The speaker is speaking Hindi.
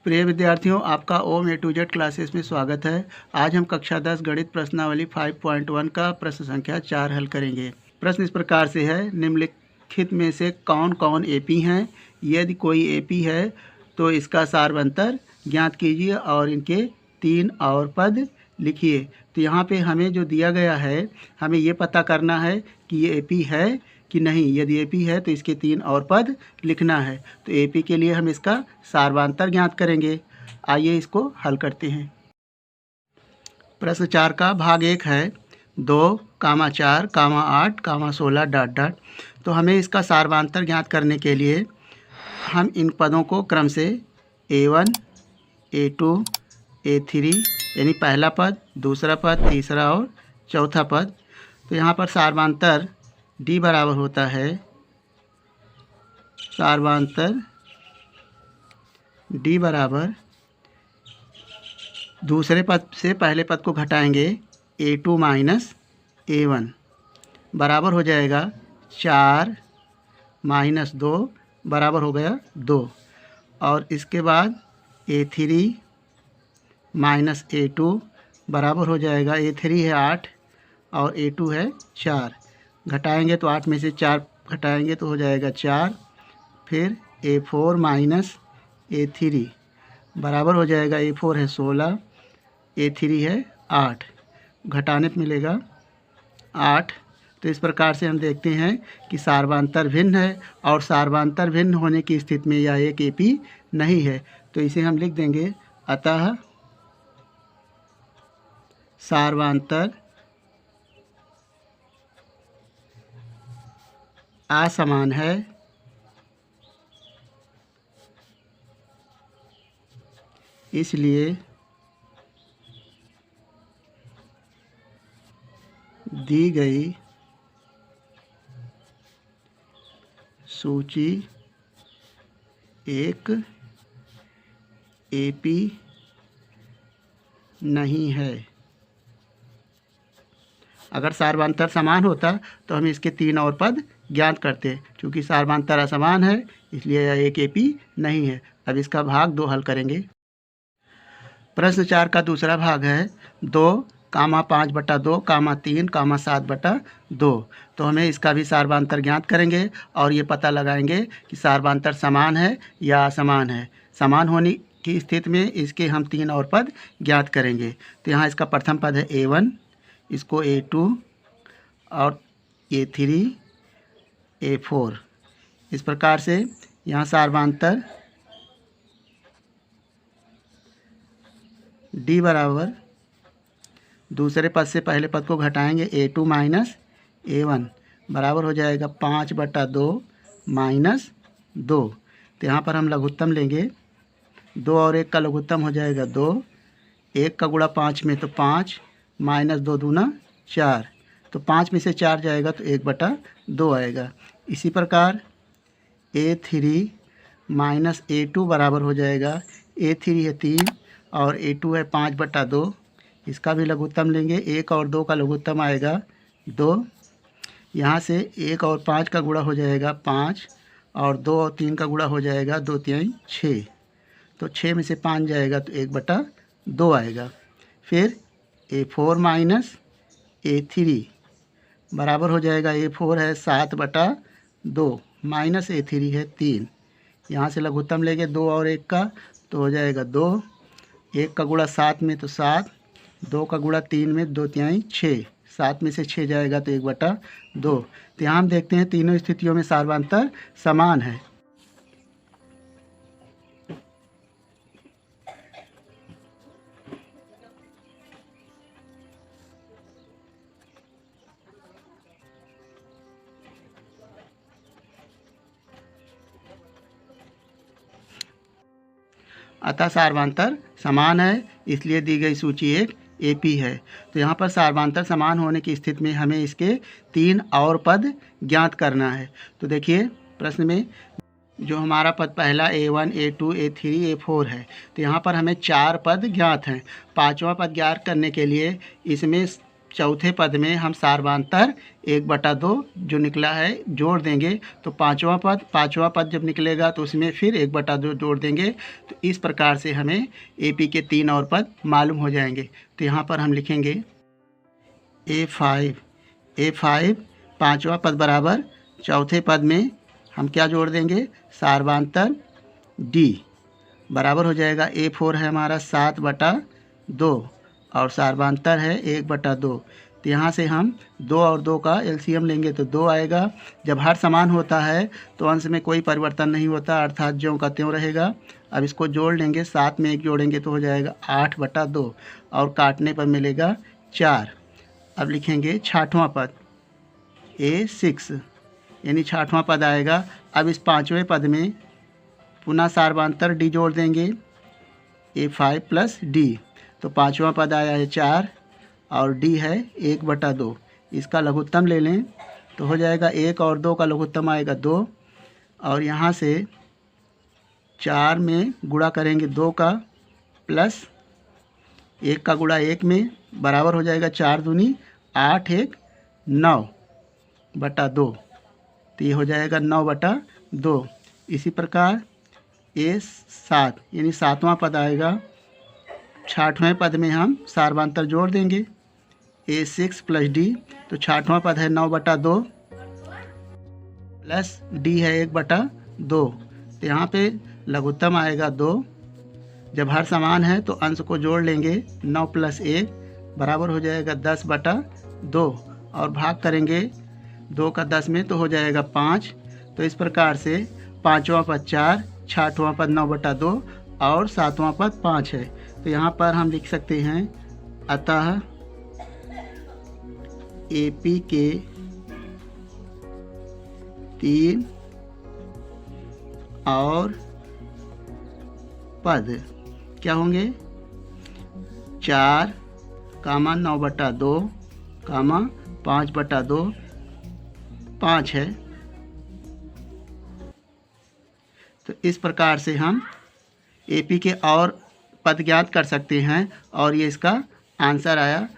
प्रिय विद्यार्थियों, आपका ओम ए टू जेड क्लासेस में स्वागत है। आज हम कक्षा 10 गणित प्रश्नावली 5.1 का प्रश्न संख्या 4 हल करेंगे। प्रश्न इस प्रकार से है, निम्नलिखित में से कौन कौन एपी हैं? यदि कोई एपी है तो इसका सार्वंतर ज्ञात कीजिए और इनके 3 और पद लिखिए। तो यहाँ पे हमें जो दिया गया है, हमें ये पता करना है कि ये एपी है कि नहीं। यदि एपी है तो इसके 3 और पद लिखना है। तो एपी के लिए हम इसका सार्वंतर ज्ञात करेंगे। आइए इसको हल करते हैं। प्रश्न 4 का भाग 1 है 2, 4, 8, 16 डॉट डॉट। तो हमें इसका सार्वंतर ज्ञात करने के लिए हम इन पदों को क्रम से A1, A2, A3 यानी पहला पद, दूसरा पद, तीसरा और चौथा पद। तो यहाँ पर सार्वंतर D बराबर होता है, सार्वंतर D बराबर दूसरे पद से पहले पद को घटाएंगे A2 माइनस A1 बराबर हो जाएगा 4 माइनस 2 बराबर हो गया 2। और इसके बाद A3 माइनस A2 बराबर हो जाएगा, A3 है 8 और A2 है 4। घटाएंगे तो 8 में से 4 घटाएंगे तो हो जाएगा 4। फिर A4 माइनस A3 बराबर हो जाएगा, A4 है 16, A3 है 8। घटाने पर मिलेगा 8। तो इस प्रकार से हम देखते हैं कि सार्वंतर भिन्न है और सार्वंतर भिन्न होने की स्थिति में यह एक एपी नहीं है। तो इसे हम लिख देंगे, अतः सार्वंतर असमान है, इसलिए दी गई सूची एक एपी नहीं है। अगर सार्वंतर समान होता तो हम इसके 3 और पद ज्ञात करते। चूँकि सार्वंतर असमान है इसलिए यह एक एपी नहीं है। अब इसका भाग 2 हल करेंगे। प्रश्न 4 का दूसरा भाग है 2, 5/2, 3, 7/2। तो हमें इसका भी सार्वंतर ज्ञात करेंगे और ये पता लगाएंगे कि सार्वंतर समान है या असमान है। समान होने की स्थिति में इसके हम 3 और पद ज्ञात करेंगे। तो यहाँ इसका प्रथम पद है A1, इसको A2 और A3, A4। इस प्रकार से यहाँ सार्वंतर D बराबर दूसरे पद से पहले पद को घटाएंगे A2 माइनस A1 बराबर हो जाएगा 5/2 माइनस 2। तो यहाँ पर हम लघुत्तम लेंगे, 2 और 1 का लघुत्तम हो जाएगा 2। 1 का गुणा 5 में तो 5 माइनस 2 दूना 4। तो 5 में से 4 जाएगा तो 1/2 आएगा। इसी प्रकार A3 माइनस A2 बराबर हो जाएगा, A3 है 3 और A2 है 5/2। इसका भी लघुत्तम लेंगे, 1 और 2 का लघुत्तम आएगा 2। यहाँ से 1 और 5 का गुणा हो जाएगा 5 और 2 और 3 का गुणा हो जाएगा 2 3 6। तो 6 में से 5 जाएगा तो 1/2 आएगा। फिर A4 माइनस A3 बराबर हो जाएगा, A4 है 7/2 माइनस A3 है 3। यहाँ से लघुत्तम लेंगे 2 और 1 का तो हो जाएगा 2। 1 का गुणा 7 में तो 7, 2 का गुणा 3 में 2 3 6। 7 में से 6 जाएगा तो 1/2। तो यहाँ हम देखते हैं तीनों स्थितियों में सार्वंतर समान है। अतः सार्वंतर समान है, इसलिए दी गई सूची एक एपी है। तो यहाँ पर सार्वंतर समान होने की स्थिति में हमें इसके 3 और पद ज्ञात करना है। तो देखिए प्रश्न में जो हमारा पद पहला A1, A2, A3, A4 है, तो यहाँ पर हमें 4 पद ज्ञात हैं। 5वां पद ज्ञात करने के लिए इसमें चौथे पद में हम सार्वधातुक 1/2 जो निकला है जोड़ देंगे, तो पाँचवा पद जब निकलेगा तो उसमें फिर 1/2 जोड़ देंगे। तो इस प्रकार से हमें AP के 3 और पद मालूम हो जाएंगे। तो यहाँ पर हम लिखेंगे A5 पाँचवा पद बराबर चौथे पद में हम क्या जोड़ देंगे, सार्वधातुक D बराबर हो जाएगा A4 है हमारा 7/2 और सार्वधातुक है 1/2। तो यहाँ से हम 2 और 2 का LCM लेंगे तो 2 आएगा। जब हर समान होता है तो अंश में कोई परिवर्तन नहीं होता, अर्थात ज्यों का त्यों रहेगा। अब इसको जोड़ लेंगे, 7 में 1 जोड़ेंगे तो हो जाएगा 8/2 और काटने पर मिलेगा 4। अब लिखेंगे छठवां पद A6 यानी छठवां पद आएगा। अब इस पाँचवें पद में पुनः सार्वधातुक D जोड़ देंगे, A5 प्लस D। तो पाँचवा पद आया है 4 और D है 1/2। इसका लघुत्तम ले लें तो हो जाएगा 1 और 2 का लघुत्तम आएगा 2 और यहाँ से 4 में गुणा करेंगे 2 का प्लस 1 का गुणा 1 में बराबर हो जाएगा 4 दूनी 8 1 9/2। तो ये हो जाएगा 9/2। इसी प्रकार A7 यानी सातवां पद आएगा। छठवें पद में हम सार्वधातुक जोड़ देंगे, A6 प्लस D। तो छठवां पद है 9/2 प्लस D है 1/2। तो यहाँ पे लघुत्तम आएगा 2। जब हर समान है तो अंश को जोड़ लेंगे, 9 प्लस 1 बराबर हो जाएगा 10/2 और भाग करेंगे 2 का 10 में तो हो जाएगा 5। तो इस प्रकार से पाँचवा पद 4, छठवां पद 9/2 और सातवां पद 5 है। तो यहाँ पर हम लिख सकते हैं अतः AP के 3 और पद क्या होंगे, 4, 9/2, 5/2, 5 है। तो इस प्रकार से हम AP के और पद ज्ञात कर सकते हैं और ये इसका आंसर आया।